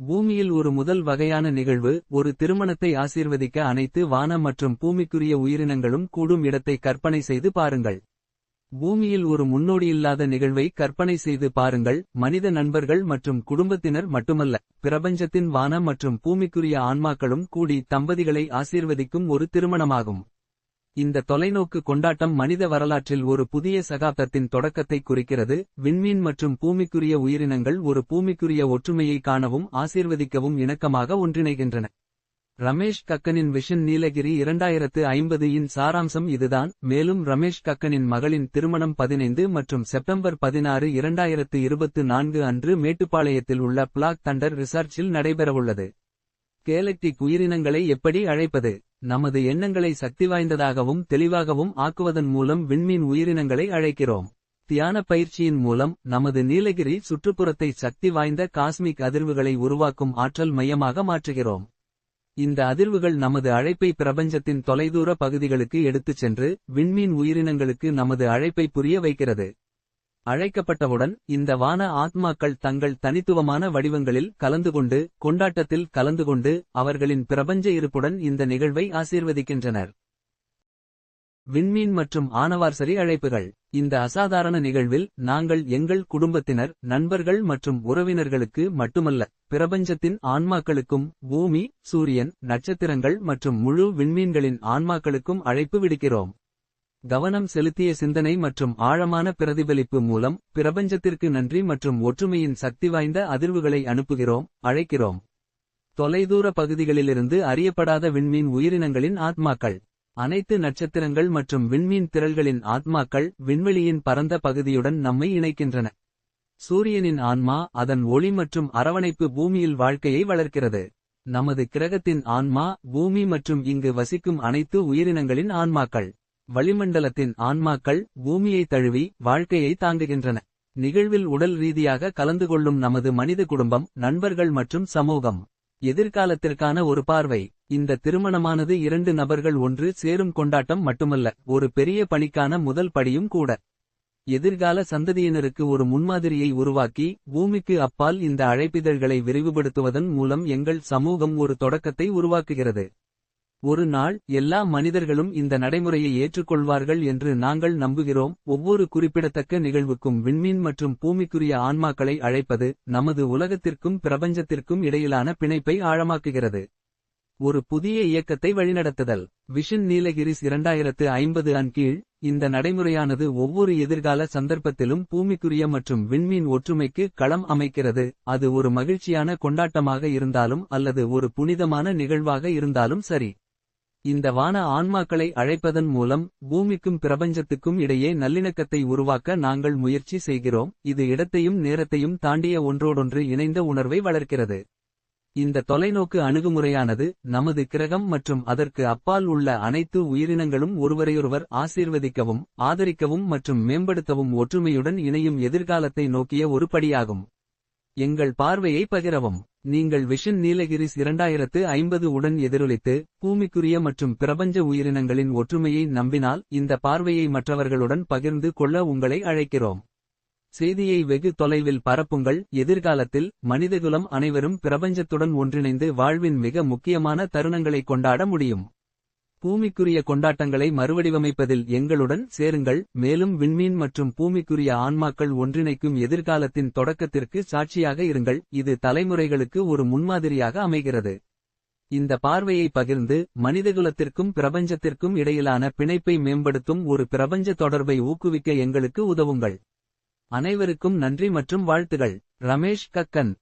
பூமியில் ஒரு முதல் வகையான நிகழ்வு ஒரு திருமணத்தை ஆசீர்வதிக்க அனைத்து வான மற்றும் பூமிக்குரிய உயிரினங்களும் கூடும் இடத்தை கற்பனை செய்து பாருங்கள். பூமியில் ஒரு முன்னோடியில்லாத நிகழ்வை கற்பனை செய்து பாருங்கள். மனித நண்பர்கள் மற்றும் குடும்பத்தினர் மட்டுமல்ல, பிரபஞ்சத்தின் வான மற்றும் பூமிக்குரிய ஆன்மாக்களும் கூடி தம்பதிகளை ஆசீர்வதிக்கும் ஒரு திருமணமாகும். இந்த தொலைநோக்கு கொண்டாட்டம் மனித வரலாற்றில் ஒரு புதிய சகாப்தத்தின் தொடக்கத்தை குறிக்கிறது. விண்மீன் மற்றும் பூமிக்குரிய உயிரினங்கள் ஒரு பூமிக்குரிய ஒற்றுமையை காணவும் ஆசீர்வதிக்கவும் இணக்கமாக ஒன்றிணைகின்றன. ரமேஷ் கக்கனின் விஷன் நீலகிரி 2050 இன் சாராம்சம் இதுதான். மேலும் ரமேஷ் கக்கனின் மகளின் திருமணம் 15 மற்றும் செப்டம்பர் 16, 2024 அன்று மேட்டுப்பாளையத்தில் உள்ள பிளாக் தண்டர் ரிசார்ட்ஸில் நடைபெறவுள்ளது. கேலக்டிக் உயிரினங்களை எப்படி அழைப்பது? நமது எண்ணங்களை சக்திவாய்ந்ததாகவும் தெளிவாகவும் ஆக்குவதன் மூலம் விண்மீன் உயிரினங்களை அழைக்கிறோம். தியான பயிற்சியின் மூலம் நமது நீலகிரி சுற்றுப்புறத்தை சக்தி வாய்ந்த காஸ்மிக் அதிர்வுகளை உருவாக்கும் ஆற்றல் மையமாக மாற்றுகிறோம். இந்த அதிர்வுகள் நமது அழைப்பை பிரபஞ்சத்தின் தொலைதூர பகுதிகளுக்கு எடுத்துச் சென்று விண்மீன் உயிரினங்களுக்கு நமது அழைப்பை புரிய வைக்கிறது. அழைக்கப்பட்டவுடன் இந்த வான ஆத்மாக்கள் தங்கள் தனித்துவமான வடிவங்களில் கலந்துகொண்டு கொண்டாட்டத்தில் கலந்துகொண்டு அவர்களின் பிரபஞ்ச இருப்புடன் இந்த நிகழ்வை ஆசீர்வதிக்கின்றனர். விண்மீன் மற்றும் ஆனவார்சரி அழைப்புகள். இந்த அசாதாரண நிகழ்வில் நாங்கள் எங்கள் குடும்பத்தினர், நண்பர்கள் மற்றும் உறவினர்களுக்கு மட்டுமல்ல, பிரபஞ்சத்தின் ஆன்மாக்களுக்கும் பூமி, சூரியன், நட்சத்திரங்கள் மற்றும் முழு விண்மீன்களின் ஆன்மாக்களுக்கும் அழைப்பு விடுக்கிறோம். கவனம் செலுத்திய சிந்தனை மற்றும் ஆழமான பிரதிபலிப்பு மூலம் பிரபஞ்சத்திற்கு நன்றி மற்றும் ஒற்றுமையின் சக்திவாய்ந்த அதிர்வுகளை அனுப்புகிறோம், அழைக்கிறோம். தொலைதூர பகுதிகளிலிருந்து அறியப்படாத விண்மீன் உயிரினங்களின் ஆத்மாக்கள். அனைத்து நட்சத்திரங்கள் மற்றும் விண்மீன் திரள்களின் ஆத்மாக்கள் விண்வெளியின் பரந்த பகுதியுடன் நம்மை இணைக்கின்றன. சூரியனின் ஆன்மா அதன் ஒளி மற்றும் அரவணைப்பு பூமியில் வாழ்க்கையை வளர்க்கிறது. நமது கிரகத்தின் ஆன்மா பூமி மற்றும் இங்கு வசிக்கும் அனைத்து உயிரினங்களின் ஆன்மாக்கள். வளிமண்டலத்தின் ஆன்மாக்கள் பூமியை தழுவி வாழ்க்கையை தாங்குகின்றன. நிகழ்வில் உடல் ரீதியாக கலந்து கொள்ளும் நமது மனித குடும்பம், நண்பர்கள் மற்றும் சமூகம். எதிர்காலத்திற்கான ஒரு பார்வை. இந்த திருமணமானது 2 நபர்கள் ஒன்று சேரும் கொண்டாட்டம் மட்டுமல்ல, ஒரு பெரிய பணிக்கான முதல் படியும் கூட. எதிர்கால சந்ததியினருக்கு ஒரு முன்மாதிரியை உருவாக்கி பூமிக்கு அப்பால் இந்த அழைப்பிதழ்களை விரிவுபடுத்துவதன் மூலம் எங்கள் சமூகம் ஒரு தொடக்கத்தை உருவாக்குகிறது. ஒரு நாள் எல்லா மனிதர்களும் இந்த நடைமுறையை ஏற்றுக்கொள்வார்கள் என்று நாங்கள் நம்புகிறோம். ஒவ்வொரு குறிப்பிடத்தக்க நிகழ்வுக்கும் விண்மீன் மற்றும் பூமிக்குரிய ஆன்மாக்களை அழைப்பது நமது உலகத்திற்கும் பிரபஞ்சத்திற்கும் இடையிலான பிணைப்பை ஆழமாக்குகிறது. ஒரு புதிய இயக்கத்தை வழிநடத்துதல். விஷன் நீலகிரிஸ் 2050 அன் கீழ் இந்த நடைமுறையானது ஒவ்வொரு எதிர்கால சந்தர்ப்பத்திலும் பூமிக்குரிய மற்றும் விண்மீன் ஒற்றுமைக்கு களம் அமைக்கிறது. அது ஒரு மகிழ்ச்சியான கொண்டாட்டமாக இருந்தாலும் அல்லது ஒரு புனிதமான நிகழ்வாக இருந்தாலும் சரி. இந்த வான ஆன்மாக்களை அழைப்பதன் மூலம் பூமிக்கும் பிரபஞ்சத்துக்கும் இடையே நல்லிணக்கத்தை உருவாக்க நாங்கள் முயற்சி செய்கிறோம். இது இடத்தையும் நேரத்தையும் தாண்டிய ஒன்றோடொன்று இணைந்த உணர்வை வளர்க்கிறது. இந்த தொலைநோக்கு அணுகுமுறையானது நமது கிரகம் மற்றும் அதற்கு அப்பால் உள்ள அனைத்து உயிரினங்களும் ஒருவரையொருவர் ஆசீர்வதிக்கவும், ஆதரிக்கவும் மற்றும் மேம்படுத்தவும் ஒற்றுமையுடன் இணையும் எதிர்காலத்தை நோக்கிய ஒரு படியாகும். எங்கள் பார்வையை பகிரவும். நீங்கள் விஷன் நீலகிரிஸ் 2050 உடன் எதிரொலித்து பூமிக்குரிய மற்றும் பிரபஞ்ச உயிரினங்களின் ஒற்றுமையை நம்பினால் இந்த பார்வையை மற்றவர்களுடன் பகிர்ந்து கொள்ள உங்களை அழைக்கிறோம். செய்தியை வெகு தொலைவில் பரப்புங்கள். எதிர்காலத்தில் மனிதகுலம் அனைவரும் பிரபஞ்சத்துடன் ஒன்றிணைந்து வாழ்வின் மிக முக்கியமான தருணங்களை கொண்டாட முடியும். பூமிக்குரிய கொண்டாட்டங்களை மறுவடிவமைப்பதில் எங்களுடன் சேருங்கள். மேலும் விண்மீன் மற்றும் பூமிக்குரிய ஆன்மாக்கள் ஒன்றிணைக்கும் எதிர்காலத்தின் தொடக்கத்திற்கு சாட்சியாக இருங்கள். இது தலைமுறைகளுக்கு ஒரு முன்மாதிரியாக அமைகிறது. இந்த பார்வையை பகிர்ந்து மனிதகுலத்திற்கும் பிரபஞ்சத்திற்கும் இடையிலான பிணைப்பை மேம்படுத்தும் ஒரு பிரபஞ்ச தொடர்பை ஊக்குவிக்க எங்களுக்கு உதவுங்கள். அனைவருக்கும் நன்றி மற்றும் வாழ்த்துகள். ரமேஷ் கக்கன்.